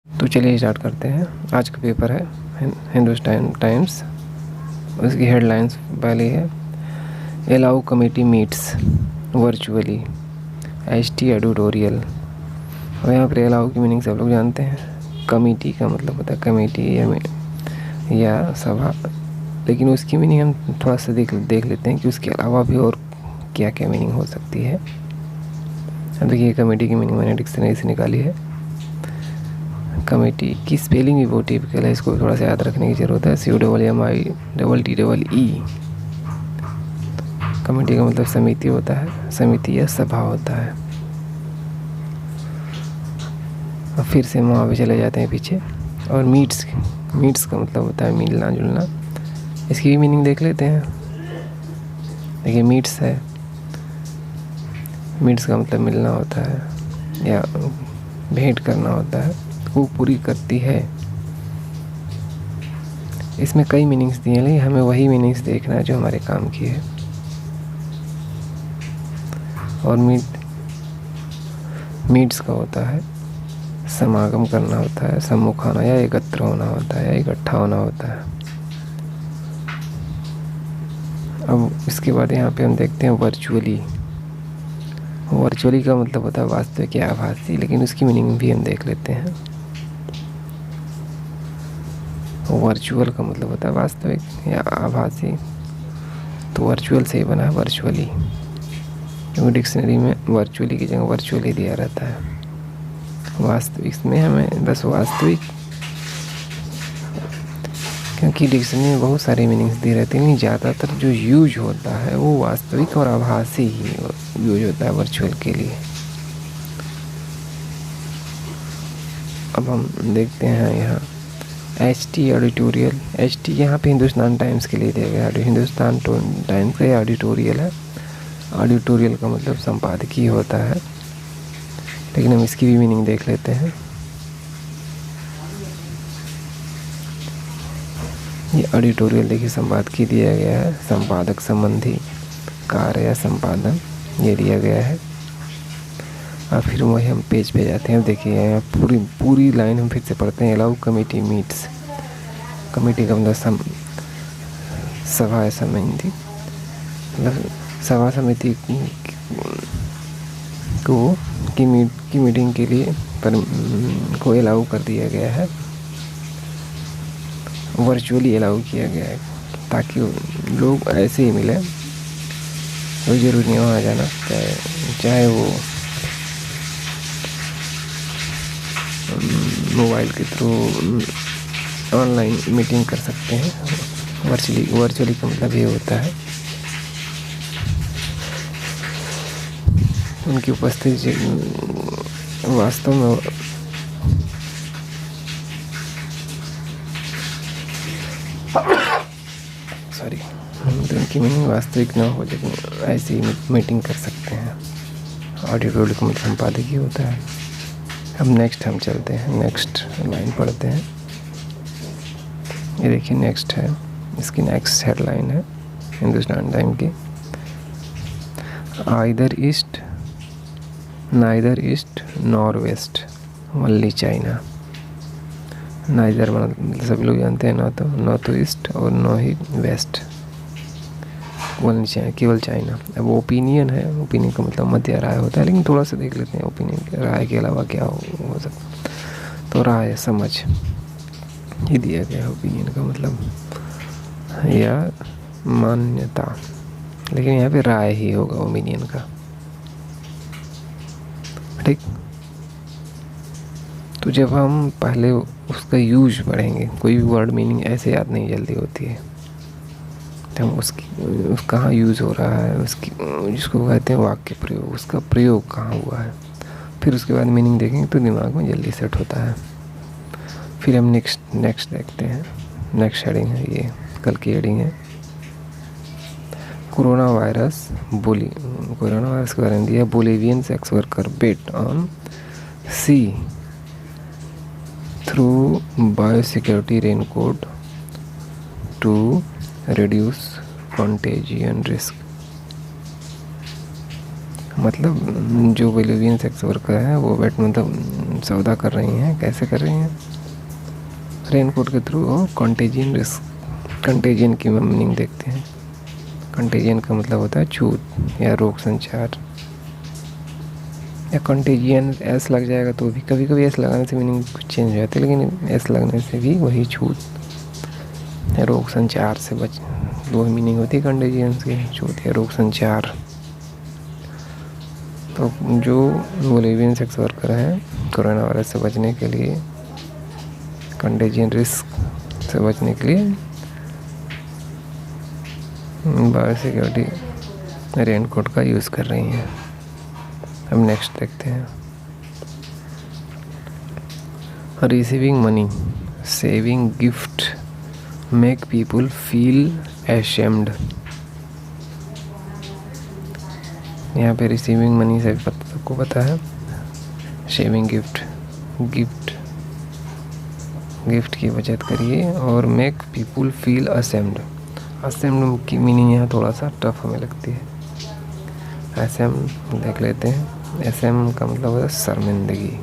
तो चलिए स्टार्ट करते हैं। आज का पेपर है हिंदुस्तान टाइम्स। उसकी हेडलाइंस पहली है, allow committee meets virtually HT editorial. और यहाँ पर अलाउ की मीनिंग सब लोग जानते हैं। कमेटी का मतलब होता है कमेटी या सभा, लेकिन उसकी मीनिंग हम थोड़ा सा देख लेते हैं कि उसके अलावा भी और क्या क्या मीनिंग हो सकती है। अब देखिए, कमेटी की मीनिंग मैंने डिक्शनरी से निकाली है। कमेटी की स्पेलिंग भी बहुत टिपिकल है, इसको थोड़ा सा याद रखने की ज़रूरत है। COMMITTEE। कमेटी का मतलब समिति होता है, समिति या सभा होता है। अब फिर से वहाँ पे चले जाते हैं पीछे। और मीट्स का मतलब होता है मिलना जुलना। इसकी भी मीनिंग देख लेते हैं। देखिए, मीट्स है, मीट्स का मतलब मिलना होता है या भेंट करना होता है, वो पूरी करती है। इसमें कई मीनिंग्स दिए हैं, लेकिन हमें वही मीनिंग्स देखना है जो हमारे काम की है। और मीट्स का होता है समागम करना होता है, सम्मुख आना या एकत्र होना होता है या इकट्ठा होना होता है। अब इसके बाद यहाँ पे हम देखते हैं वर्चुअली। वर्चुअली का मतलब होता है वास्तविक या आभासी, लेकिन उसकी मीनिंग भी हम देख लेते हैं। वर्चुअल का मतलब होता है वास्तविक या आभासी, तो वर्चुअल से ही बना है वर्चुअली, क्योंकि डिक्शनरी में वर्चुअली की जगह वर्चुअली दिया रहता है। वास्तविक में हमें बस वास्तविक, क्योंकि डिक्शनरी में बहुत सारी मीनिंग्स दी रहती हैं, ज़्यादातर जो यूज होता है वो वास्तविक और आभासी ही यूज होता है वर्चुअल के लिए। अब हम देखते हैं यहाँ HT एडिटोरियल। HT यहाँ पे हिंदुस्तान टाइम्स के लिए दिया गया है। हिंदुस्तान टाइम्स का एडिटोरियल है। एडिटोरियल का मतलब संपादकीय होता है, लेकिन हम इसकी भी मीनिंग देख लेते हैं। ये एडिटोरियल देखिए संपादकीय दिया गया है, संपादक संबंधी कार्य या संपादन ये दिया गया है। और फिर वही हम पेज पे जाते हैं। देखिए यहाँ पूरी लाइन हम फिर से पढ़ते हैं। अलाउ कमेटी मीट्स, कमेटी का मतलब सभा या समिति, मतलब सभा समिति की मीटिंग के लिए को अलाउ कर दिया गया है, वर्चुअली अलाउ किया गया है, ताकि लोग ऐसे ही मिले। कोई ज़रूरी नहीं वहाँ जाना, चाहे वो मोबाइल के थ्रू ऑनलाइन मीटिंग कर सकते हैं। वर्चुअली का मतलब ये होता है उनकी उपस्थिति वास्तव में तो उनकी मीटिंग वास्तविक ना हो, लेकिन ऐसी मीटिंग कर सकते हैं। ऑडिटोरियल का मतलब संपादकीय होता है। अब नेक्स्ट हम चलते हैं, नेक्स्ट लाइन पढ़ते हैं। ये देखिए नेक्स्ट है, इसकी नेक्स्ट हेडलाइन है हिंदुस्तान टाइम की, neither east nor west only China. Neither मतलब सभी लोग जानते हैं, ना तो ईस्ट और ना ही वेस्ट, ओनली चाइना, केवल चाइना। अब ओपिनियन है, ओपिनियन का मतलब मध्य राय होता है, लेकिन थोड़ा सा देख लेते हैं ओपिनियन राय के अलावा क्या हो सकता। तो राय समझ ये दिया गया है ओपिनियन का मतलब, या मान्यता, लेकिन यहाँ पे राय ही होगा ओपिनियन का, ठीक। तो जब हम पहले उसका यूज पढ़ेंगे, कोई भी वर्ड मीनिंग ऐसे याद नहीं जल्दी होती है, तो हम उस कहाँ यूज़ हो रहा है, उसकी जिसको कहते हैं वाक्य प्रयोग, उसका प्रयोग कहाँ हुआ है, फिर उसके बाद मीनिंग देखेंगे तो दिमाग में जल्दी सेट होता है। फिर हम नेक्स्ट देखते हैं। नेक्स्ट हेडिंग है, ये कल की हेडिंग है, कोरोना वायरस के बारे में दिया। Bolivian sex worker bet on see through biosecurity raincoat to reduce contagion risk. मतलब जो बोलिवियन सेक्स वर्कर है वो मतलब सौदा कर रही हैं। कैसे कर रही हैं? रेनकोट के थ्रू कंटेजियन रिस्क। कंटेजियन की मीनिंग देखते हैं। कंटेजियन का मतलब होता है छूत या रोग संचार, या कंटेजियन एस लग जाएगा तो भी, कभी कभी एस लगाने से मीनिंग कुछ चेंज हो जाती है, लेकिन एस लगने से भी वही छूत या रोग संचार से बच, दो मीनिंग होती है कंटेजियन की, छूत या रोग संचार। तो जो बोलिवियन सेक्स वर्कर हैं कोरोना वायरस से बचने के लिए, कंटेजियन रिस्क से बचने के लिए बायोसिक्योरिटी रेनकोट का यूज़ कर रही हैं। अब नेक्स्ट देखते हैं। Receiving money, saving gift make people feel ashamed. यहाँ पे रिसीविंग मनी से सबको पता है, सेविंग गिफ्ट की बचत करिए, और make people feel ashamed. Ashamed की मीनिंग यहाँ थोड़ा सा टफ हमें लगती है। असेम्ड देख लेते हैं। असेम का मतलब है शर्मिंदगी।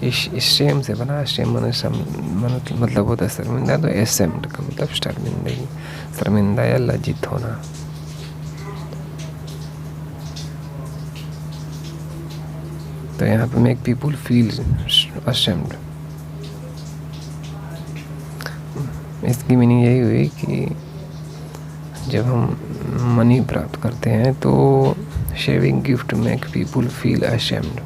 इस शेम से बना, शेम मतलब होता है शर्मिंदा, तो असेम्ड का मतलब शर्मिंदगी, शर्मिंदा या लज्जित होना। तो यहाँ पे मेक पीपल फील असेम्ड, इसकी मीनिंग यही हुई कि जब हम मनी प्राप्त करते हैं तो shaving gift make people feel ashamed.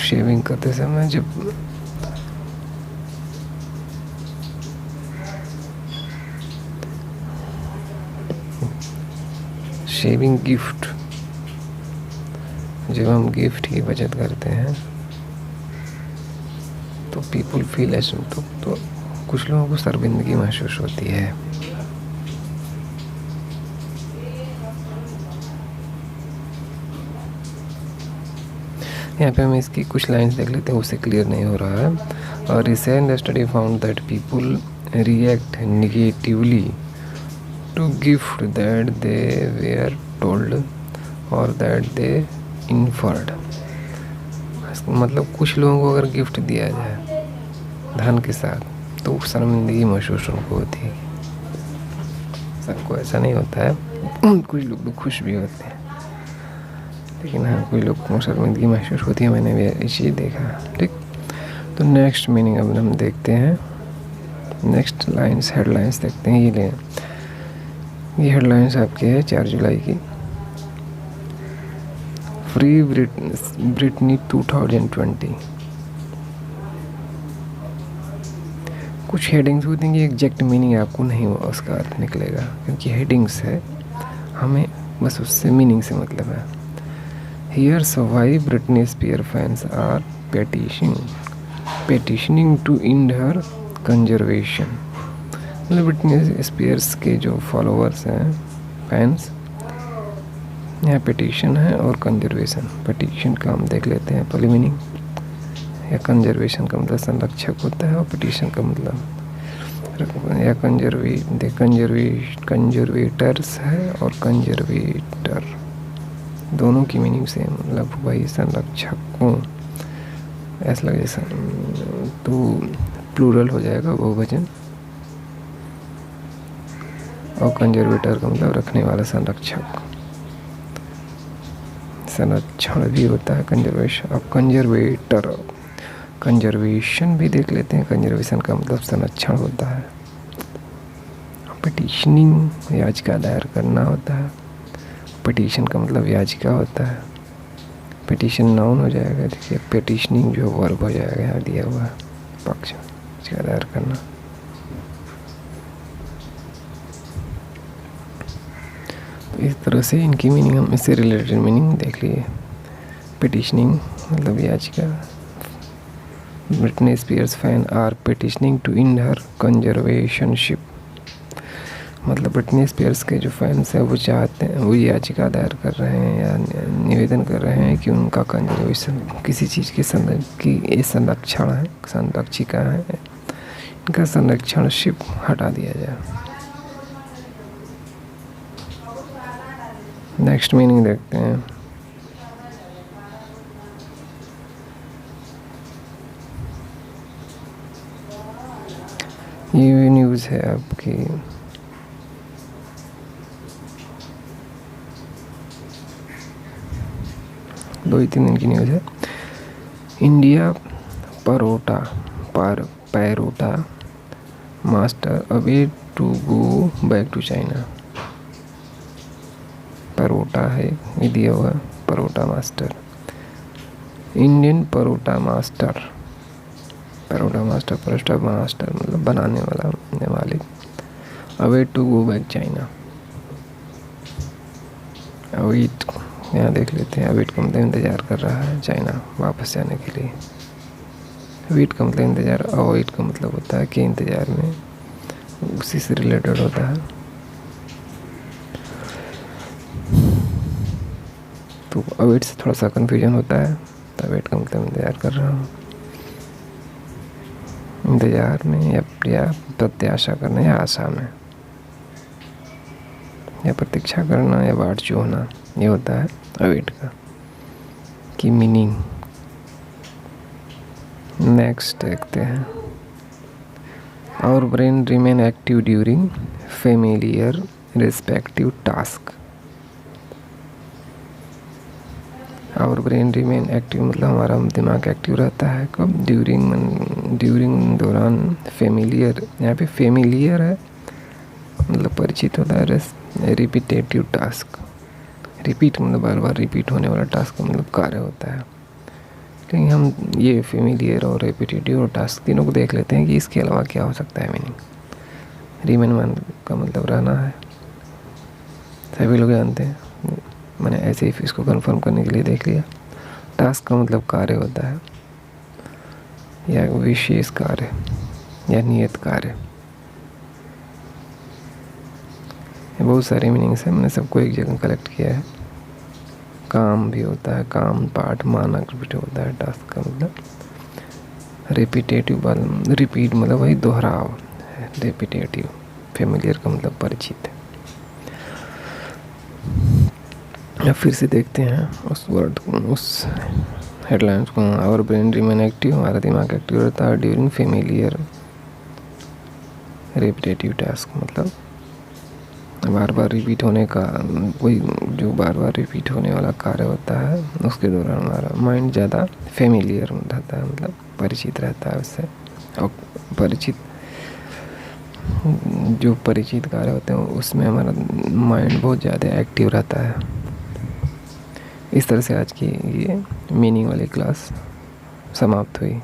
Shaving करते समय जब शेविंग गिफ्ट, जब हम गिफ्ट की बचत करते हैं तो पीपल फील असेम्ड, तो कुछ लोगों को शर्मिंदगी महसूस होती है। यहाँ पे हम इसकी कुछ लाइंस देख लेते हैं, उससे क्लियर नहीं हो रहा है। और recent study found that people react negatively to gift that they were told or that they inferred. मतलब कुछ लोगों को अगर गिफ्ट दिया जाए धन के साथ तो शर्मिंदगी महसूस उनको होती है। सबको ऐसा नहीं होता है, कुछ लोग तो खुश भी होते हैं, लेकिन हाँ कुछ लोग को शर्मिंदगी महसूस होती है। मैंने भी ये चीज़ देखा। ठीक, तो नेक्स्ट मीनिंग अब हम देखते हैं। नेक्स्ट लाइंस, हेडलाइंस देखते हैं। ये हेडलाइंस आपके है 4 जुलाई की। Free Britney 2020। कुछ हेडिंग्स होती हैं कि एग्जैक्ट मीनिंग आपको नहीं उसका अर्थ निकलेगा, क्योंकि हेडिंग्स है, हमें बस उससे मीनिंग से मतलब है। Here's why Britney Spears fans are petitioning to end her conservation। मतलब ब्रिटनी स्पीयर्स के जो फॉलोअर्स हैं, फैंस, यहाँ पिटीशन है और कंजर्वेशन। पिटीशन का हम देख लेते हैं पहले मीनिंग। या कंजर्वेशन का मतलब संरक्षक होता है, और पिटीशन का मतलब या कंजर्वेटर्स है और कंजर्वेटर, दोनों की मीनिंग सेम, मतलब वही संरक्षकों, ऐसा लगे तो प्लूरल हो जाएगा बहुवचन। और कंजर्वेटर का मतलब रखने वाला, संरक्षक, संरक्षण भी होता है कंजर्वेशन। अब कंजर्वेटर, कंजर्वेशन भी देख लेते हैं। कंजर्वेशन का मतलब संरक्षण होता है। पिटीशनिंग याचिका दायर करना होता है। पिटीशन का मतलब याचिका होता है। पिटीशन नाउन हो जाएगा, देखिए पिटीशनिंग जो वर्ब हो जाएगा, यहाँ दिया हुआ है पक्ष, याचिका दायर करना। तो इस तरह से इनकी मीनिंग, हम इससे रिलेटेड मीनिंग देख लिए। पिटीशनिंग मतलब याचिका। Britney Spears fan are petitioning to end her conservatorship. मतलब ब्रिटनी स्पीयर्स के जो फैंस हैं वो चाहते हैं, वो याचिका दायर कर रहे हैं या निवेदन कर रहे हैं कि उनका कंजर्वेशन, किसी चीज़ के संरक्षण है, संरक्षिका है, इनका संरक्षणशिप हटा दिया जाए। नेक्स्ट मीनिंग देखते हैं। ये न्यूज़ है आपकी, दो ही तीन दिन की न्यूज़ है। India parotta master away to go back to China. Parotta है ये दिया हुआ, parotta master, Indian parotta master parotta master मतलब बनाने वाला, मालिक। Away to go back China, await यहाँ देख लेते हैं। अवेट का मतलब इंतज़ार कर रहा है चाइना वापस जाने के लिए। वेट का मतलब इंतज़ार, अवेट का मतलब होता है कि इंतज़ार में, उसी से रिलेटेड होता है। तो अवेट से थोड़ा सा कन्फ्यूजन होता है, तो अवेट का मतलब इंतज़ार कर रहा हूँ, इंतज़ार में या प्रत्याशा करना या आशा में, या प्रतीक्षा करना या बाट जोहना, ये होता है अवेट का की मीनिंग। नेक्स्ट देखते हैं। Our brain remain active during familiar respective task. Our brain remain active मतलब हमारा दिमाग एक्टिव रहता है कब? ड्यूरिंग दौरान। फेमिलियर, यहाँ पे फेमिलियर है मतलब परिचित होता है। रिपीटेटिव टास्क, रिपीट मतलब बार बार रिपीट होने वाला टास्क मतलब कार्य होता है। लेकिन हम ये फेमिलियर और रिपीटेटिव और टास्क तीनों को देख लेते हैं कि इसके अलावा क्या हो सकता है मीनिंग। रिमेन का मतलब रहना है, सभी लोग जानते हैं, मैंने ऐसे ही इसको कंफर्म करने के लिए देख लिया। टास्क का मतलब कार्य होता है या विशेष कार्य या नियत कार्य। बहुत सारे मीनिंग्स हैं, मैंने सबको एक जगह कलेक्ट किया है। काम भी होता है, काम पाठ मानक भी होता है। टास्क का मतलब रिपीटेटिव, रिपीट मतलब वही दोहराव, रिपीटेटिव। फेमिलियर का मतलब परिचित। अब फिर से देखते हैं उस वर्ड को, उस हेडलाइंस को। आवर ब्रेन रिमेन एक्टिव, हमारा दिमाग एक्टिव रहता है ड्यूरिंग फेमिलियर रिपीटेटिव टास्क मतलब बार बार रिपीट होने का, कोई जो बार बार रिपीट होने वाला कार्य होता है उसके दौरान हमारा माइंड ज़्यादा फेमिलियर रहता है मतलब परिचित रहता है उससे। और परिचित, जो परिचित कार्य होते हैं उसमें हमारा माइंड बहुत ज़्यादा एक्टिव रहता है। इस तरह से आज की ये मीनिंग वाली क्लास समाप्त हुई।